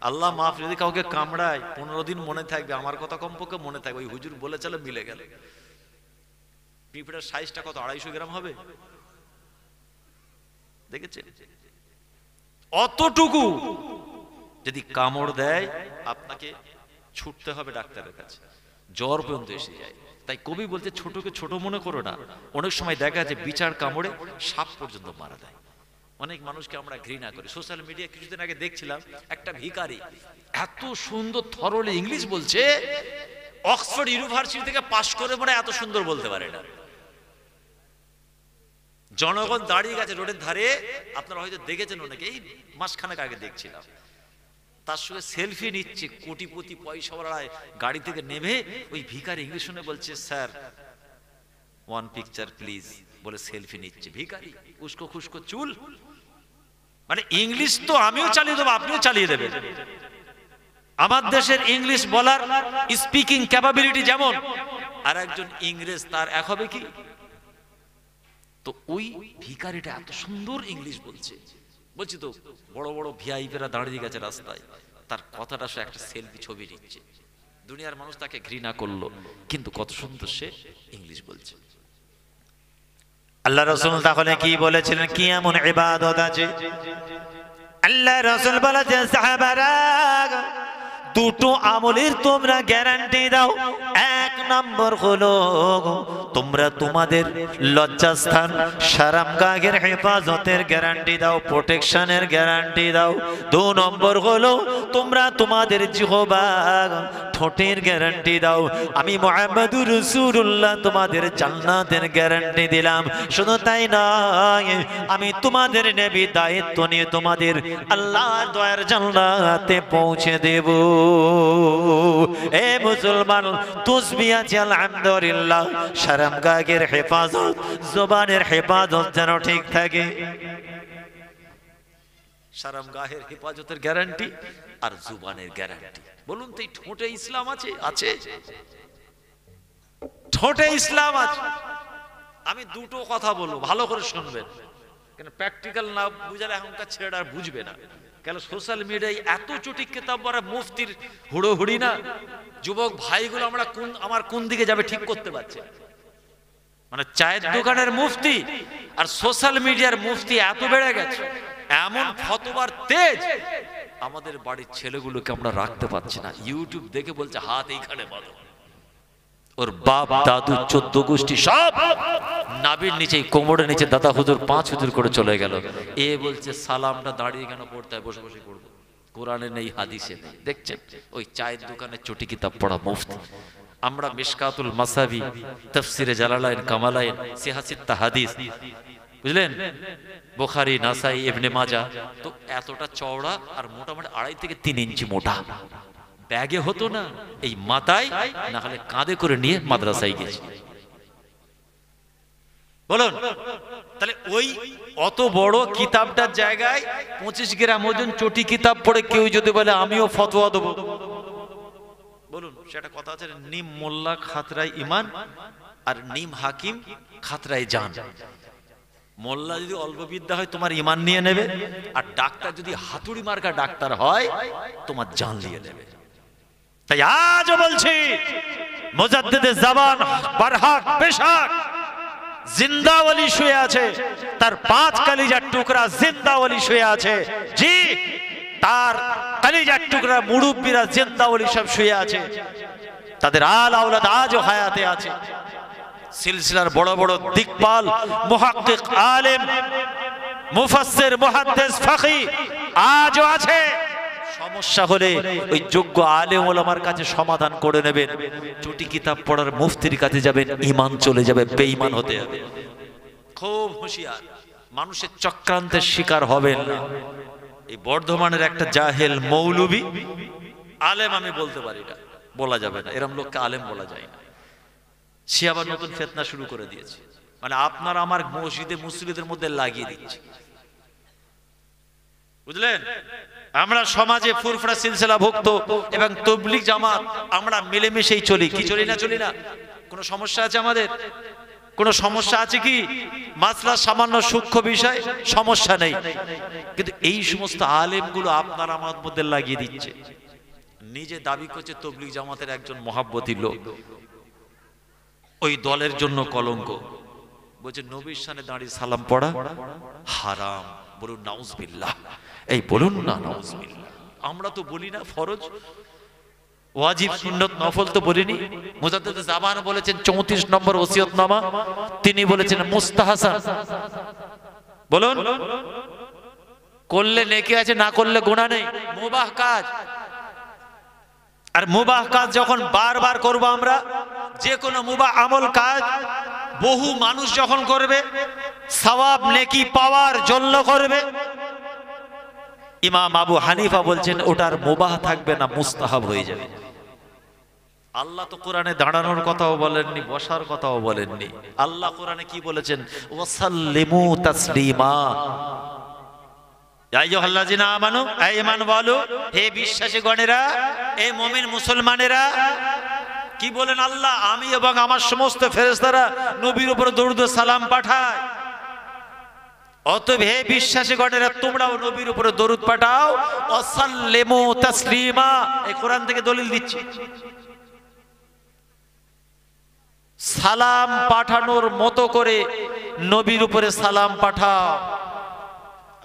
আল্লাহ মাফ, যদি কাউকে কামড়ায় 15 দিন মনে থাকবে, আমার কথা কমপক্ষে মনে থাকবে, ওই হুজুর বলে চলে মিলে গেল। পিঁপড়ের সাইজটা কত? 250 গ্রাম হবে, দেখেছে? অতটুকু যদি কামড় দেয় আপনাকে ছুটতে হবে ডাক্তারের কাছে, জ্বর পর্যন্ত এসে যায়। তাই কবি বলতে ছোটকে ছোট মনে করো না। অনেক সময় দেখা যাচ্ছে বিচার কামড়ে সাপ পর্যন্ত মারা দেয়। অনেক মানুষকে আমরা ঘৃণা করি। সোশ্যাল মিডিয়া কিছুদিন আগে দেখছিলাম, একটা ভিখারি এত সুন্দর থরলি ইংলিশ বলছে, অক্সফোর্ড ইউনিভার্সিটি থেকে পাশ করে মানে এত সুন্দর বলতে পারে না। জনগণ দাঁড়িয়ে গেছে রোডের ধারে, আপনারা হয়তো দেখেছেন, অনেকে এই মাসখানেক আগে দেখছিলাম, তার সঙ্গে সেলফি নিচ্ছে কোটিপতি পয়সাওয়ালায় গাড়ি থেকে নেমে। ওই ভিখারি ইংলিশ শুনে বলছে, স্যার 1 পিকচার প্লিজ, বলে সেলফি নিচ্ছে। ভিখারি উস্কো খুস্কো চুল, মানে ইংলিশ তো আমিও চালিয়ে দেবো, আপনিও চালিয়ে দেবেন। আমার দেশের ইংলিশ বলার স্পিকিং ক্যাপাবিলিটি যেমন, আর একজন ইংরেজ তার এক হবে কি? তো ওই ভিখারিটা এত সুন্দর ইংলিশ বলছে, বলছি তো বড় বড় ভিআইপিরা দাঁড়িয়ে গেছে রাস্তায়, তার কথাটা সে একটা সেলফি ছবি নিচ্ছে। দুনিয়ার মানুষ তাকে ঘৃণা করলো, কিন্তু কত সুন্দর সে ইংলিশ বলছে। আল্লাহ রাসূল তাহলে কি বলেছিলেন? কি এমন ইবাদত আছে? আল্লাহ রাসূল বলেছেন, সাহাবারা দুটো আমলের তোমরা গ্যারান্টি দাও। এক নম্বর হলো তোমরা তোমাদের লজ্জাস্থান শারমগাহের হেফাজতের গ্যারান্টি দাও, প্রোটেকশনের গ্যারান্টি দাও। 2 নম্বর হলো তোমরা তোমাদের জিহ্বা ঠোঁটের গ্যারান্টি দাও। আমি মুহাম্মদুর রাসূলুল্লাহ তোমাদের জান্নাতের গ্যারান্টি দিলাম। শুধু তাই নয়, আমি তোমাদের নবী দায়িত্ব নিয়ে তোমাদের আল্লাহর দয়ার জান্নাতে পৌঁছে দেব। এ মুসলমান, তাসবিহ আছে আলহামদুলিল্লাহ, শারমগাহের হেফাজত, জবানের হেফাজত যেন ঠিক থাকে। শারমগাহের হেফাজতের গ্যারান্টি আর জবানের গ্যারান্টি। বলুন তো, এই ঠোঁটে ইসলাম আছে? আছে, ঠোঁটে ইসলাম আছে। আমি দুটো কথা বলবো, ভালো করে শুনবেন, কেন প্র্যাকটিক্যাল না বুঝালে এখনকার ছেলেরা বুঝবে না। কেন সোশ্যাল মিডিয়ায় এত চটিক কিতাব পড়া মুফতির হুড়োহুড়ি না, যুবক ভাইগুলো আমার কোন দিকে যাবে ঠিক করতে পারছে। মানে চায়ের দোকানের মুফতি আর সোশ্যাল মিডিয়ার মুফতি এত বেড়ে গেছে, এমন ফতোয়ার তেজ, আমাদের বাড়ির ছেলেগুলোকে আমরা রাখতে পারছি না। ইউটিউব দেখে বলছে হাত এইখানে বাঁধো, ওর বাপ দাদু 14 গোষ্ঠী সব নাবির নিচে, কোমরের নিচে দাদা হুজুর 5 হুজুর করে চলে গেল। এ বলছে সালামটা দাঁড়িয়ে কেন পড়তে হয়, বসে বসে পড়বো, কোরআনে নেই হাদিসে নেই। দেখছেন ওই চায়ের দোকানে চটি কিতাব পড়া মুফতি। আমরা মিশকাতুল মাসাবি, তাফসিরে জালালাইন, কামালাইন, সিহাসিত্তা হাদিস, বুঝলেন, বুখারী, নাসাই, ইবনে মাজাহ, তো এতটা চওড়া আর মোটামুটি 2.5 থেকে 3 ইঞ্চি মোটা। ব্যাগে হতো না, এই মাথায় না হলে কাঁধে করে নিয়ে মাদ্রাসায় গেছি। বলুন তাহলে ওই অত বড় কিতাবটার জায়গায় 25 গ্রাম ওজন চটি কিতাব পড়ে কেউ যদি বলে আমিও ফতোয়া দেবো, বলুন সেটা কথা আছে? নিম মোল্লা খাতরায় ইমান, আর নিম হাকিম খাতরায় জান। মোল্লা যদি অল্প বিদ্যা হয় তোমার ইমান নিয়ে নেবে, আর ডাক্তার যদি হাতুড়ি মার্কা ডাক্তার হয় তোমার জান নিয়ে নেবে। তাই আজ বলছি, মুজাদ্দিদে জামান বারহাক পেশাক জিন্দাওয়ালি শুয়ে আছে, তার 5 কলিজার টুকরা জিন্দাওয়ালি শুয়ে আছে। জি, তার কলিজার টুকরা মুরব্বীরা জিন্দাওয়ালি সব শুয়ে আছে, তাদের আল আওলাদ আজও হায়াতে আছে। সিলসিলার বড় বড় দিকপাল, মুহাক্কিক, আলেম, মুফাসসির, মুহাদ্দিস, ফাকি আজও আছে। সমস্যা হলে ওই যোগ্য আলেম ওলামার কাছে সমাধান করে নেবেন। চটি কিতাব পড়ার মুফতির কাছে যাবেন, ঈমান চলে যাবে, বেঈমান হতে হবে। খুব হুঁশিয়ার, মানুষের চক্রান্তের শিকার হবেন না। এই বর্ধমানের একটা জাহেল মৌলবি, আলেম আমি বলতে পারি না, বলা যাবে না, এরম লোককে আলেম বলা যায় না। সে আবার নতুন ফিতনা শুরু করে দিয়েছে, মানে আপনার আমার মসজিদে মুসলিমদের মধ্যে লাগিয়ে দিচ্ছে, বুঝলেন? আমরা সমাজে ফুরফুরা সিলসিলা ভুক্ত এবং তাবলীগ জামাত আমরা মিলেমিশেই চলি, কি চলি না? চলি না? কোনো সমস্যা আছে আমাদের? কোনো সমস্যা আছে কি? মাসলা সামান্য সূক্ষ্ম বিষয়, সমস্যা নেই, কিন্তু এই সমস্ত আলেমগুলো আপনার আমার মধ্যে লাগিয়ে দিচ্ছে। নিজে দাবি করছে তাবলীগ জামাতের একজন মহাব্বতী লোক, ওই দলের জন্য কলঙ্ক। বলছে নবীর সামনে দাঁড়িয়ে সালাম পড়া হারাম। বলুন নাউজুবিল্লাহ, এই বলুন না নাউজুবিল্লাহ। আমরা তো বলি না ফরজ, ওয়াজিব, সুন্নত, নফল তো বলিনি। মুজাদ্দিদ জামান বলেছেন 34 নম্বর ওসিয়তনামা, তিনি বলেছেন মুস্তাহাসান। বলুন, করলে নেকি আছে, না করলে গুনাহ নেই, মুবাহ কাজ। আর মুবাহ কাজ যখন বারবার করব আমরা, যে কোনো মুবাহ আমল কাজ বহু মানুষ যখন করবে, সওয়াব নেকি পাওয়ার জন্য করবে, ইমাম আবু হানিফা বলছেন ওটার মুবাহ থাকবে না, মুস্তাহাব হয়ে যাবে। আল্লাহ তো কোরআনে দাঁড়ানোর কথাও বলেননি, বসার কথাও বলেননি। আল্লাহ কোরআনে কি বলেছেন? ওয়াসাল্লিমু তাসলিমা। আইয়ুহাল্লাযিনা আমানু, হে ঈমান বলো, হে বিশ্বাসীগণেরা, হে মুমিন মুসলমানেরা। কি বলেন আল্লাহ? আমি এবং আমার সমস্ত ফেরেশতারা নবীর উপর দরুদ ও সালাম পাঠাই। অতএব হে বিশ্বাসীগণেরা, তোমরাও নবীর উপরে দরুদ পাঠাও। ওয়াসাল্লিমু তাসলিমা, এই কোরআন থেকে দলিল দিচ্ছি। সালাম পাঠানোর মতো করে নবীর উপরে সালাম পাঠাও।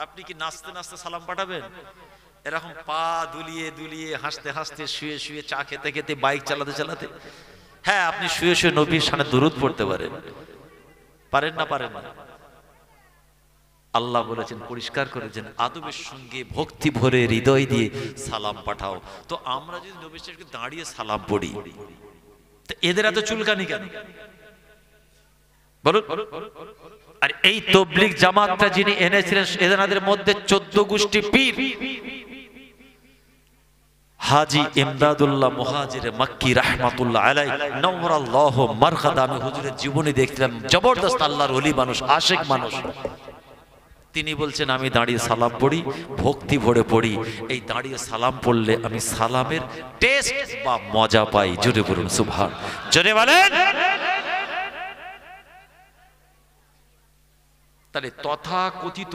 আপনি কি নাচতে নাচতে সালাম পাঠাবেন? এরকম পা দুলিয়ে দুলিয়ে, হাসতে হাসতে, শুয়ে শুয়ে, চা খেতে খেতে, বাইক চালাতে চালাতে? হ্যাঁ, আপনি শুয়ে শুয়ে নবীর সামনে দরুদ পড়তে পারেন। পারেন না? পারেন না? আল্লাহ বলেছেন, পরিষ্কার করেছেন, আদবের সঙ্গে ভক্তি ভরে হৃদয় দিয়ে সালাম পাঠাও। তো আমরা যদি নবীর সামনে দাঁড়িয়ে সালাম পড়ি, এদের এত চুলকানি কেন? বলুন। আর এই তাবলীগ জামাতটা যিনি এনেছিলেন, এদের মধ্যে 14 গোষ্ঠী পীর। হাজী ইমদাদুল্লাহ মুহাজির মক্কি রাহমাতুল্লাহ আলাইহি নওয়ারাল্লাহু মারকাদা, আমি হুজুরের জীবনী দেখছিলাম, জবরদস্ত আল্লাহর ওলি মানুষ, আশিক মানুষ। তিনি বলছেন আমি দাঁড়িয়ে সালাম পড়ি, ভক্তি ভরে পড়ি। এই দাঁড়িয়ে সালাম পড়লে আমি সালামের টেস্ট বা মজা পাই। জোরে বলুন সুবহান, জোরে বলেন। তাহলে তথাকথিত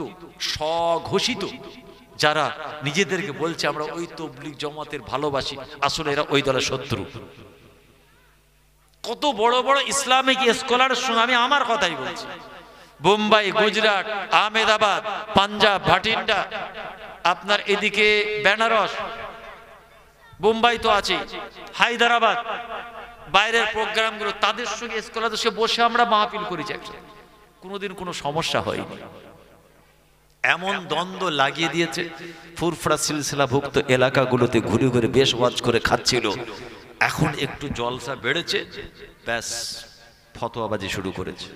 স্বঘোষিত যারা নিজেদেরকে বলছে আমরা ওই তাবলীগ জামাতের ভালোবাসি, আসলে এরা ওই দলের শত্রু। কত বড় বড় ইসলামিক স্কলার, আমি আমার কথাই বলছি, বোম্বাই, গুজরাট, আহমেদাবাদ, পাঞ্জাব, ভাটিন্ডা, আপনার এদিকে বেনারস, বোম্বাই তো আছে, হায়দ্রাবাদ, বাইরের প্রোগ্রামগুলো, তাদের সঙ্গে স্কলারদের সঙ্গে বসে আমরা মাহফিল করেছি একসাথে, কোনোদিন কোনো সমস্যা হয়নি। এমন দ্বন্দ্ব লাগিয়ে দিয়েছে, ফুরফুরা সিলসিলাভুক্ত এলাকাগুলোতে ঘুরে ঘুরে বেশ ওয়াজ করে খাচ্ছিল। এখন একটু জলসা বেড়েছে, ব্যাস ফতোয়াবাজি শুরু করেছে।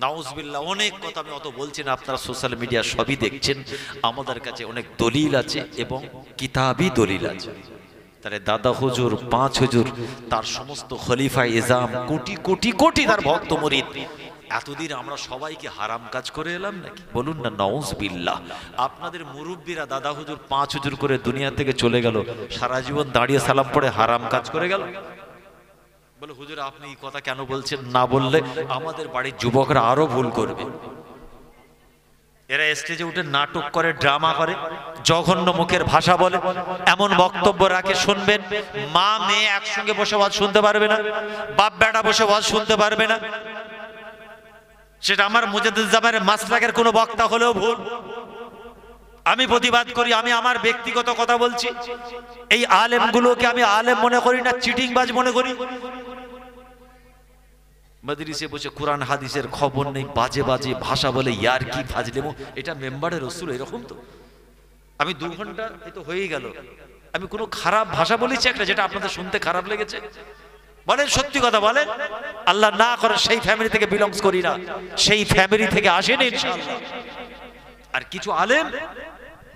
নাউজুবিল্লাহ, অনেক কথা আমি অত বলছি না, আপনারা সোশ্যাল মিডিয়া সবই দেখছেন। আমাদের কাছে অনেক দলিল আছে এবং কিতাবি দলিল আছে। তাহলে দাদা হুজুর, 5 হুজুর, তার সমস্ত খলিফা ইজাম, কোটি কোটি কোটি তার ভক্ত মুরিদ, এতদিন আমরা সবাইকে হারাম কাজ করে এলাম নাকি? বলুন না নাউজুবিল্লাহ। আপনাদের মুরব্বীরা দাদা হুজুর 5 হুজুর করে দুনিয়া থেকে চলে গেল, সারা জীবন দাঁড়িয়ে সালাম পড়ে হারাম কাজ করে গেল। বলে হুজুর আপনি এই কথা কেন বলছেন? না বললে আমাদের বাড়ির যুবকরা আরো ভুল করবে। এরা স্টেজে উঠে নাটক করে, ড্রামা করে, জঘন্য মুখের ভাষা বলে, এমন বক্তব্য রাখে, শুনবেন মা মেয়ে একসঙ্গে বসে ওয়াজ শুনতে পারবে না, বাপ বেটা বসে ওয়াজ শুনতে পারবে না। সেটা আমার মুজাদ্দিদ জামানের মাসলাকের কোনো বক্তা হলেও ভুল। আমি প্রতিবাদ করি, আমি আমার ব্যক্তিগত কথা বলছি। এই আলেমগুলোকে আমি আলেম মনে করি না, চিটিংবাজ মনে করি। মাদ্রিসে বসে কোরআন হাদিসের খবর নেই, বাজে বাজে ভাষা বলে, ইয়ার কি ফাজলেমো। এটা মেম্বারের রসুল এরকম তো? আমি 2 ঘন্টা তো হয়েই গেল, আমি কোনো খারাপ ভাষা বলেছি একটা যেটা আপনাদের শুনতে খারাপ লেগেছে? বলেন সত্যি কথা বলেন। আল্লাহ না করে সেই ফ্যামিলি থেকে বিলংস করি না, সেই ফ্যামিলি থেকে আসেনি ইনশাআল্লাহ। আর কিছু আলেম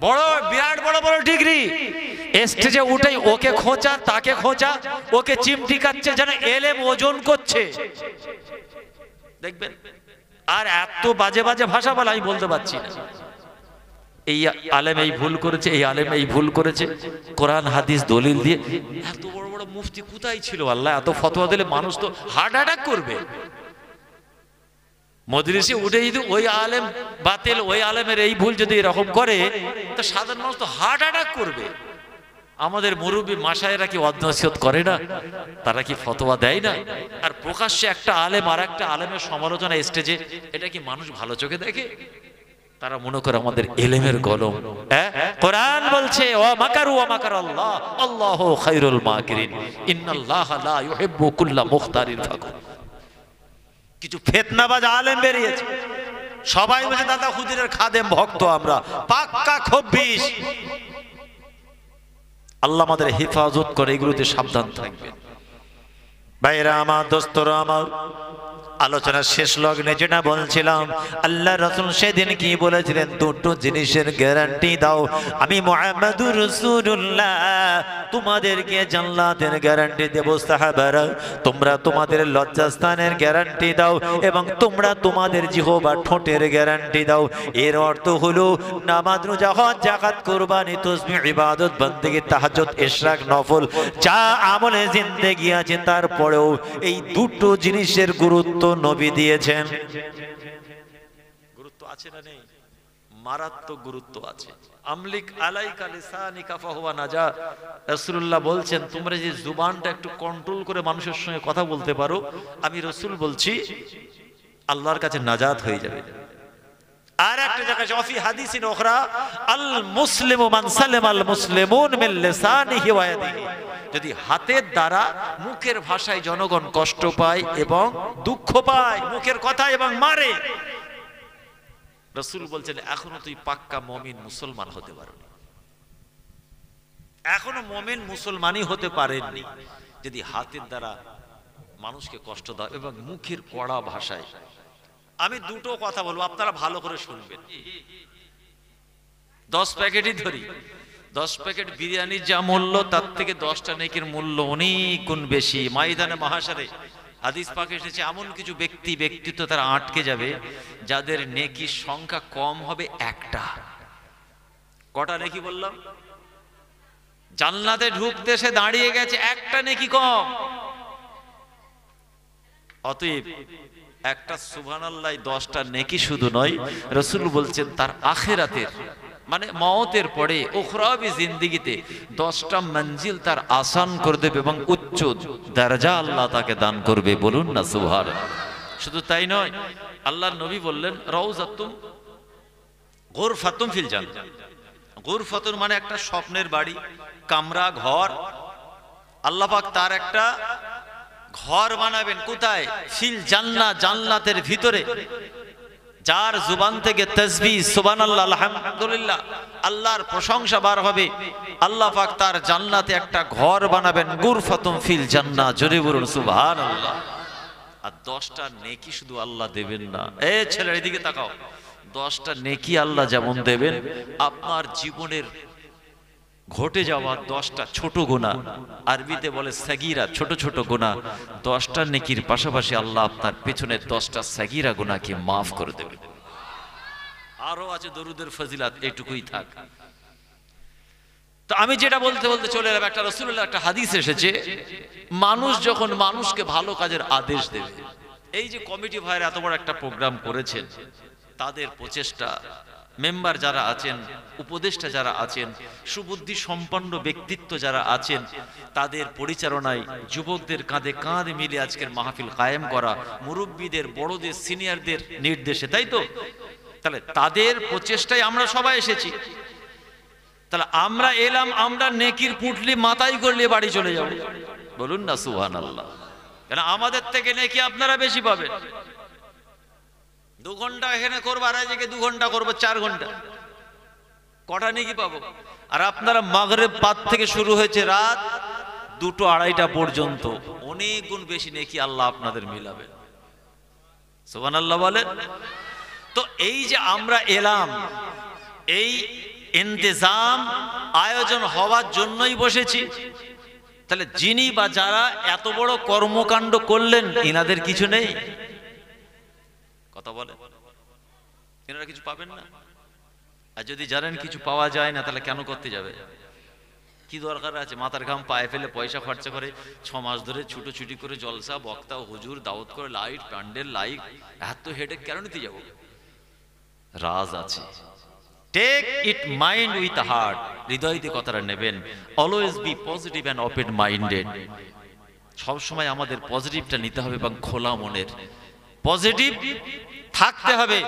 বড় বিরাট বড় বড় ডিগ্রি, স্টেজে উঠেই ওকে খোঁচা তাকে খোঁচা, ওকে চিমটি কাটছে, যেন এলেম ওজন করছে, দেখবেন। আর এত বাজে বাজে ভাষা বলে আমি বলতে পারছি না, এই আলেম এই ভুল করেছে, এই আলেম এই ভুল করেছে, কোরআন হাদিস দলিল দিয়ে। এত বড় বড় মুফতি কোথায় ছিল আল্লাহ? এত ফতোয়া দিলে মানুষ তো হার্ট অ্যাটাক করবে। মজলিসে উঠে যদি ওই আলেম বাতিল, ওই আলেমের এই ভুল যদি এরকম করে, তো সাধারণ মানুষ তো হার্ট অ্যাটাক করবে। আমাদের মুরব্বী মাশায়েরা কি অধ্যয়ন করে না? তারা কি ফতোয়া দেয় না? আর প্রকাশ্যে একটা আলেম আর একটা আলেমের সমালোচনা স্টেজে, এটা কি মানুষ ভালো চোখে দেখে? তারা মনে করে আমাদের ইলমের কলম। কোরআন বলছে ওয়া মাকারু ওয়া মাকার আল্লাহ আল্লাহু খায়রুল মাকিরিন ইন্নাল্লাহা লা ইউহিব্বু কুল্লা মুখতারিন ফাকুর। কিছু ফিতনাবাজ আলেম বেরিয়েছে, সবাই বলে দাদা হুজুরের খাদেম ভক্ত আমরা, পাক্কা খব্বিশ। আল্লাহ আমাদের হেফাজত করে, এগুলোতে সাবধান থাকবেন। ভাইরা আমার, দোস্তরা আমার, আলোচনার শেষ লগ্নে যেটা বলছিলাম, আল্লাহ রাসূল সেদিন কি বলেছিলেন? দুটো জিনিসের গ্যারান্টি দাও, আমি মুহাম্মদুর রাসূলুল্লাহ তোমাদেরকে জান্নাতের গ্যারান্টি দেব। সাহাবারা, তোমরা তোমাদের লজ্জাস্থানের গ্যারান্টি দাও এবং তোমরা তোমাদের জিহবা ঠোঁটের গ্যারান্টি দাও। এর অর্থ হলো নামাজ, রোজা, হজ, যাকাত, কুরবানি, তাসবিহ, ইবাদত, বন্দেগী, তাহাজ্জুদ, ইশরাক, নফল যা আমলে জিন্দেগি আছে, তারপরেও এই দুটো জিনিসের গুরুত্ব নবী দিয়েছেন। গুরুত্ব আছে না নেই? মারাত্মক গুরুত্ব আছে। আমলিক আলাইকা লিসানিকা ফাহুয়া নাজা। রাসূলুল্লাহ বলছেন, তোমরা যে জুবানটা একটু কন্ট্রোল করে মানুষের সঙ্গে কথা বলতে পারো, আমি রাসূল বলছি আল্লাহর কাছে নাজাত হয়ে যাবে। আর একটা জায়গায় ফি হাদিসিন উখরা, আল মুসলিমু মান সালামাল মুসলিমুন মিন লিসানিহি ওয়া ইয়াদিহি। যদি হাতের দ্বারা, মুখের ভাষায় জনগণ কষ্ট পায় এবং দুঃখ পায়, মুখের কথা এবং মারে, রাসূল বলছেন এখনো তুই পাক্কা মুমিন মুসলমান হতে পারোনি, এখনো মুমিন মুসলমানই হতে পারেননি যদি হাতের দ্বারা মানুষকে কষ্ট দাও এবং মুখের কড়া ভাষায়। আমি দুটো কথা বলবো, আপনারা ভালো করে শুনবেন। 10 প্যাকেটই ধরি, 10 প্যাকেট বিরিয়ানির যা মূল্য, তার থেকে 10টা নেকির মূল্য অনেক গুণ বেশি। ময়দানে মাহশারে হাদিস পাকে এসেছে, এমন কিছু ব্যক্তিত্ব তারা আটকে যাবে যাদের নেকির সংখ্যা কম হবে একটা। কটা নেকি বললাম? জান্নাতে ঢুকতে সে দাঁড়িয়ে গেছে, একটা নেকি কম। অতএব একটা সুবহানাল্লাহ 10টা নেকি শুধু নয়, রাসূল বলছেন তার আখিরাতের মানে মওতের পরে উখরাবি জিন্দেগিতে 10টা মঞ্জিল তার আসান করে দেবে এবং উচ্চ দরজা আল্লাহ তাকে দান করবে। বলুন না সুবহানাল্লাহ। শুধু তাই নয়, আল্লাহর নবী বললেন রাউযাতুম গুরফাতুম ফিল জান্নাহ। গুরফাতুন মানে একটা স্বপ্নের বাড়ি, কামরা, ঘর। আল্লাহ পাক তার একটা ঘর বানাবেন কোথায়? ফিল জান্নাহ, জান্নাতের ভিতরে। যার জুবান থেকে তাসবিহ, সুবহানাল্লাহ, আলহামদুলিল্লাহ, আল্লাহর প্রশংসা বার হবে, আল্লাহ পাক তার জান্নাতে একটা ঘর বানাবেন। গুরফাতুম ফিল জান্নাহ, জোরে বলুন সুবহানাল্লাহ। আর 10টা নেকি শুধু আল্লাহ দেবেন না, এ ছেলে এদিকে তাকাও, 10টা নেকি আল্লাহ যেমন দেবেন, আপনার জীবনের ঘটে যাওয়া 10টা ছোট গুনাহ, আরবিতে বলে সাগীরা, ছোট ছোট গুনাহ, 10টা নেকির পাশাপাশি আল্লাহ আপনার পেছনের 10টা সাগীরা গুনাহকে মাফ করে দেবেন। আরো আছে দরুদের ফজিলত, এইটুকুই থাক। তো আমি যেটা বলতে বলতে চলে এলাম, একটা রাসূলুল্লাহ একটা হাদিস এসেছে, মানুষ যখন মানুষকে ভালো কাজের আদেশ দেবে, এই যে কমিটি ভাইরা এত বড় একটা প্রোগ্রাম করেছেন, তাদের প্রচেষ্টা, মেম্বার যারা আছেন, উপদেষ্টা যারা আছেন, সুবুদ্ধি সম্পন্ন ব্যক্তিত্ব যারা আছেন, তাদের পরিচালনায় যুবকদের কাঁধে কাঁধ মিলে আজকের মাহফিল কায়েম করা, মুরব্বীদের, বড়দের, সিনিয়রদের নির্দেশে, তাই তো? তাহলে তাদের প্রচেষ্টায় আমরা সবাই এসেছি। তাহলে আমরা এলাম, আমরা নেকির পুটলি মাথায় করলে বাড়ি চলে যাব। বলুন না সুবহানাল্লাহ। কেন আমাদের থেকে নেকি আপনারা বেশি পাবেন। 2 ঘন্টা এখানে করবো, আর আজকে 2 ঘন্টা করবো, 4 ঘন্টা, কটা নেকি পাবো? আর আপনারা মাগরিব পাত থেকে শুরু হয়েছে রাত 2-2-2:30 পর্যন্ত, অনেক গুণ বেশি নেকি আল্লাহ আপনাদের মিলাবেন। সুবহানাল্লাহ বলেন। তো এই যে আমরা এলাম, এই ইন্তজাম আয়োজন হওয়ার জন্যই বসেছি। তাহলে যিনি বা যারা এত বড় কর্মকাণ্ড করলেন ইনাদের কিছু নেই? কথা বলে, এনারা কিছু পাবেন না? আর যদি জানেন কিছু পাওয়া যায় না তাহলে কেন করতে যাবে? কি দরকার আছে মাথার ঘাম পায়ে ফেলে পয়সা খরচা করে 6 মাস ধরে ছুটোছুটি করে জলসা বক্তা হুজুর দাওয়াত করে লাইট প্যান্ডেল লাইট এত হেডেক কেন নিতে যাব? রাজ আছে। Take it mind with heart, হৃদয় দিয়ে কথাটা নেবেন। Always be positive and open minded. সবসময় আমাদের পজিটিভটা নিতে হবে এবং খোলা মনের। পজিটিভ থাকতে হবে,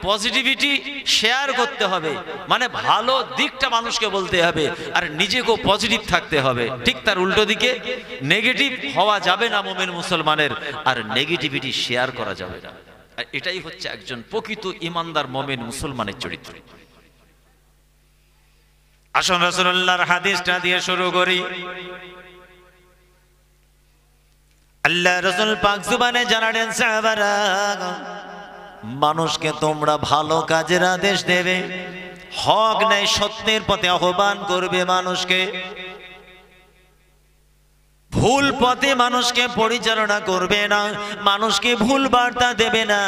পজিটিভিটি শেয়ার করতে হবে, মানে ভালো দিকটা মানুষকে বলতে হবে আর নিজেকেও পজিটিভ থাকতে হবে। ঠিক তার উল্টো দিকে নেগেটিভ হওয়া যাবে না মুমিন মুসলমানের, আর নেগেটিভিটি শেয়ার করা যাবে না। আর এটাই হচ্ছে একজন প্রকৃত ইমানদার মুমিন মুসলমানের চরিত্র। আসুন রাসূলুল্লাহর হাদিসটা দিয়ে শুরু করি। আল্লাহ রাসূল পাক জুবানে জানালেন, সাহাবারা মানুষকে তোমরা ভালো কাজের আদেশ দেবে, হক নাই সত্যের পথে আহ্বান করবে, মানুষকে ভুল পথে মানুষকে পরিচালনা করবে না, মানুষকে ভুল বার্তা দেবে না,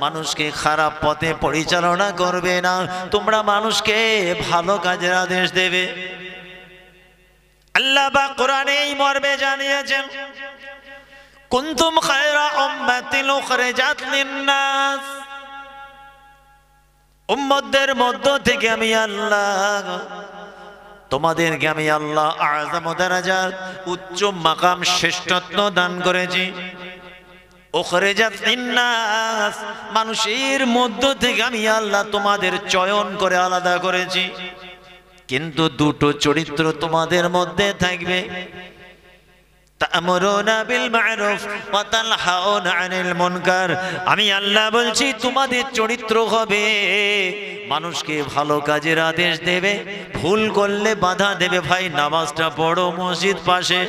মানুষকে খারাপ পথে পরিচালনা করবে না, তোমরা মানুষকে ভালো কাজের আদেশ দেবে। আল্লাহ পাক কোরআনে এই মর্মে জানিয়েছেন, কুনতুম খায়রা উম্মাতিন উখরিজাত লিন-নাস, উম্মতদের মধ্য থেকে আমি আল্লাহ তোমাদেরকে আমি আল্লাহ আযম দারাজাত উচ্চ মাকাম শ্রেষ্ঠত্ব দান করেছি। উখরিজাত লিন-নাস মানুষের মধ্য থেকে আমি আল্লাহ তোমাদের চয়ন করে আলাদা করেছি। কিন্তু দুটো চরিত্র তোমাদের মধ্যে থাকবে, তা'মুরুনা বিল মা'রুফ ওয়া তানহাউনা আনিল মুনকার। আমি আল্লাহ বলছি তোমাদের চরিত্র হবে মানুষকে ভালো কাজের আদেশ দেবে, ভুল করলে বাধা দেবে, ভাই নামাজটা পড়ো মসজিদ পাশে,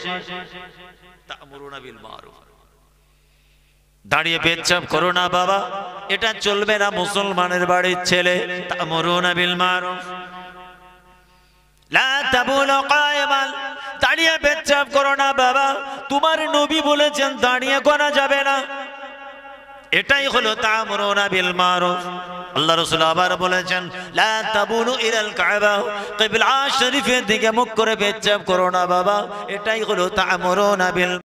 তা'মুরুনা বিল মা'রুফ। দাঁড়িয়ে পেচ্ছাপ করো না বাবা, এটা চলবে না মুসলমানের বাড়ির ছেলে। তা'মুরুনা বিল মা'রুফ লা তাবুলু কায়মান, দাঁড়িয়ে পেচ্ছাপ করো না বাবা, তোমার নবী বলেছেন দাঁড়িয়ে করা যাবে না। এটাই হলো তা'মুরুনা বিল মা'রুফ। আল্লাহ রাসূল আবার বলেছেন, লা তাবুলু ইলাল কাবা, কিবলা শরীফের দিকে মুখ করে পেচ্ছাপ করো না বাবা। এটাই হলো তা'মুরুনা বিল